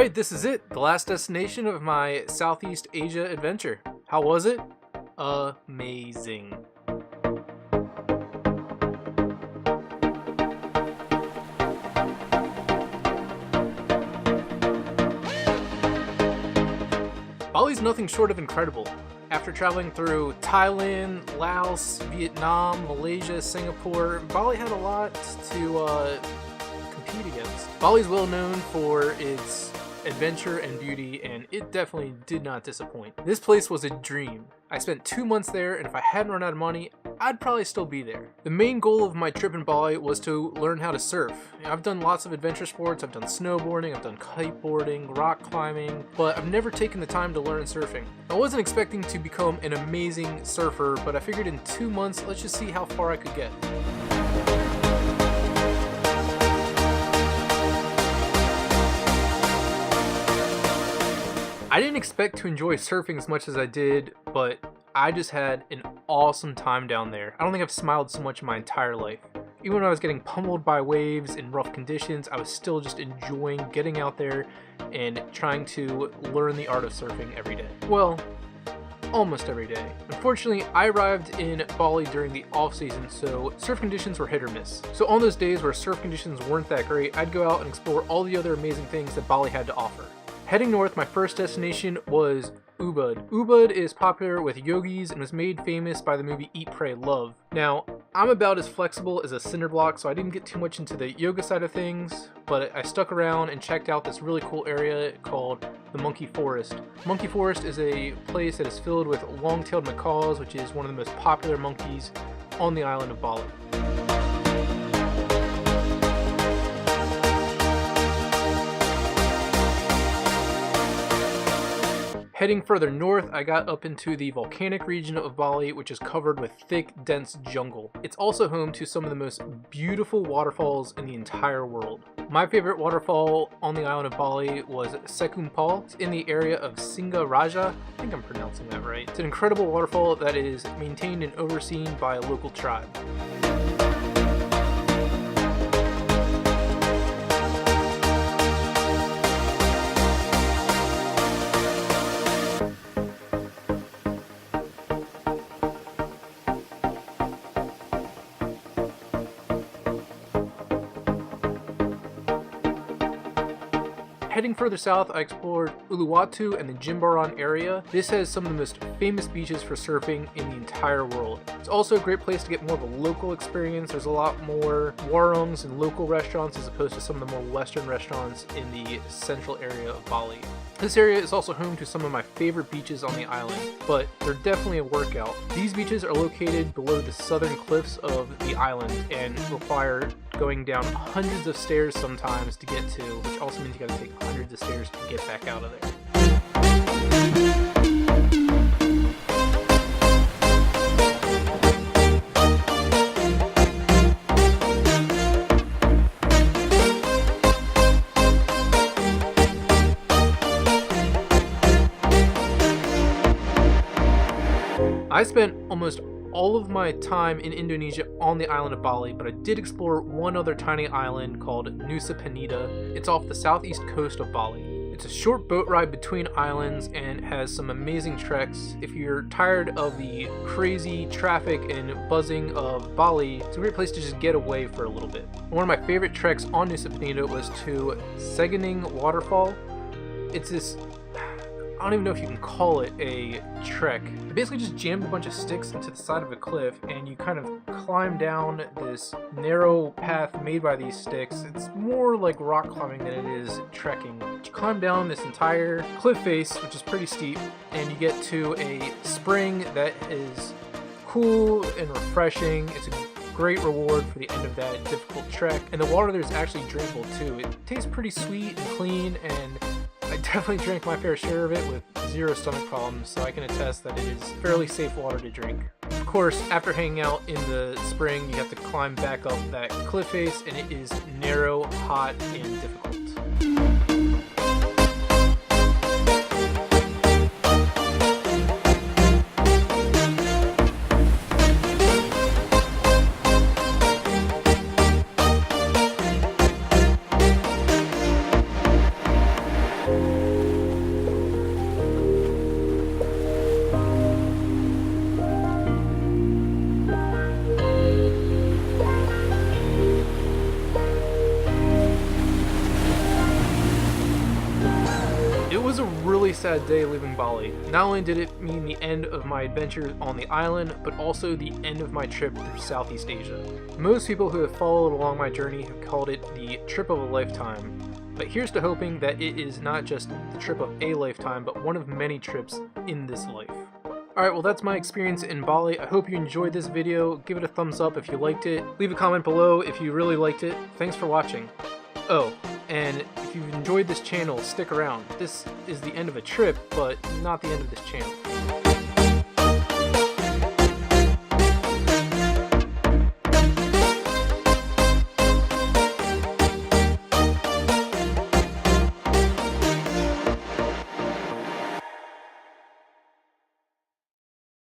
Alright, this is it. The last destination of my Southeast Asia adventure. How was it? Amazing. Bali's nothing short of incredible. After traveling through Thailand, Laos, Vietnam, Malaysia, Singapore, Bali had a lot to compete against. Bali's well known for its adventure and beauty, and it definitely did not disappoint. This place was a dream. I spent 2 months there, and if I hadn't run out of money, I'd probably still be there. The main goal of my trip in Bali was to learn how to surf. I've done lots of adventure sports, I've done snowboarding, I've done kiteboarding, rock climbing, but I've never taken the time to learn surfing. I wasn't expecting to become an amazing surfer, but I figured in 2 months, let's just see how far I could get. I didn't expect to enjoy surfing as much as I did, but I just had an awesome time down there. I don't think I've smiled so much in my entire life. Even when I was getting pummeled by waves in rough conditions, I was still just enjoying getting out there and trying to learn the art of surfing every day. Well, almost every day. Unfortunately, I arrived in Bali during the off-season, so surf conditions were hit or miss. So on those days where surf conditions weren't that great, I'd go out and explore all the other amazing things that Bali had to offer. Heading north, my first destination was Ubud. Ubud is popular with yogis and was made famous by the movie Eat, Pray, Love. Now, I'm about as flexible as a cinder block, so I didn't get too much into the yoga side of things, but I stuck around and checked out this really cool area called the Monkey Forest. Monkey Forest is a place that is filled with long-tailed macaws, which is one of the most popular monkeys on the island of Bali. Heading further north, I got up into the volcanic region of Bali, which is covered with thick, dense jungle. It's also home to some of the most beautiful waterfalls in the entire world. My favorite waterfall on the island of Bali was Sekumpal. It's in the area of Singaraja. I think I'm pronouncing that right. It's an incredible waterfall that is maintained and overseen by a local tribe. Heading further south, I explored Uluwatu and the Jimbaran area. This has some of the most famous beaches for surfing in the entire world. It's also a great place to get more of a local experience. There's a lot more warungs and local restaurants as opposed to some of the more western restaurants in the central area of Bali. This area is also home to some of my favorite beaches on the island, but they're definitely a workout. These beaches are located below the southern cliffs of the island and require going down hundreds of stairs sometimes to get to, which also means you gotta take hundreds of stairs to get back out of there. I spent almost all of my time in Indonesia on the island of Bali, but I did explore one other tiny island called Nusa Penida. It's off the southeast coast of Bali. It's a short boat ride between islands and has some amazing treks. If you're tired of the crazy traffic and buzzing of Bali, it's a great place to just get away for a little bit. One of my favorite treks on Nusa Penida was to Seganing Waterfall. It's this, I don't even know if you can call it a trek. You basically just jammed a bunch of sticks into the side of a cliff and you kind of climb down this narrow path made by these sticks. It's more like rock climbing than it is trekking. You climb down this entire cliff face, which is pretty steep, and you get to a spring that is cool and refreshing. It's a great reward for the end of that difficult trek, and the water there is actually drinkable too. It tastes pretty sweet and clean, and I definitely drank my fair share of it with zero stomach problems, so I can attest that it is fairly safe water to drink. Of course, after hanging out in the spring, you have to climb back up that cliff face, and it is narrow, hot, and difficult. sad day leaving Bali. Not only did it mean the end of my adventure on the island, but also the end of my trip through Southeast Asia. Most people who have followed along my journey have called it the trip of a lifetime, but here's to hoping that it is not just the trip of a lifetime, but one of many trips in this life. Alright, well that's my experience in Bali. I hope you enjoyed this video. Give it a thumbs up if you liked it. Leave a comment below if you really liked it. Thanks for watching. Oh, and if you've enjoyed this channel, stick around. This is the end of a trip, but not the end of this channel.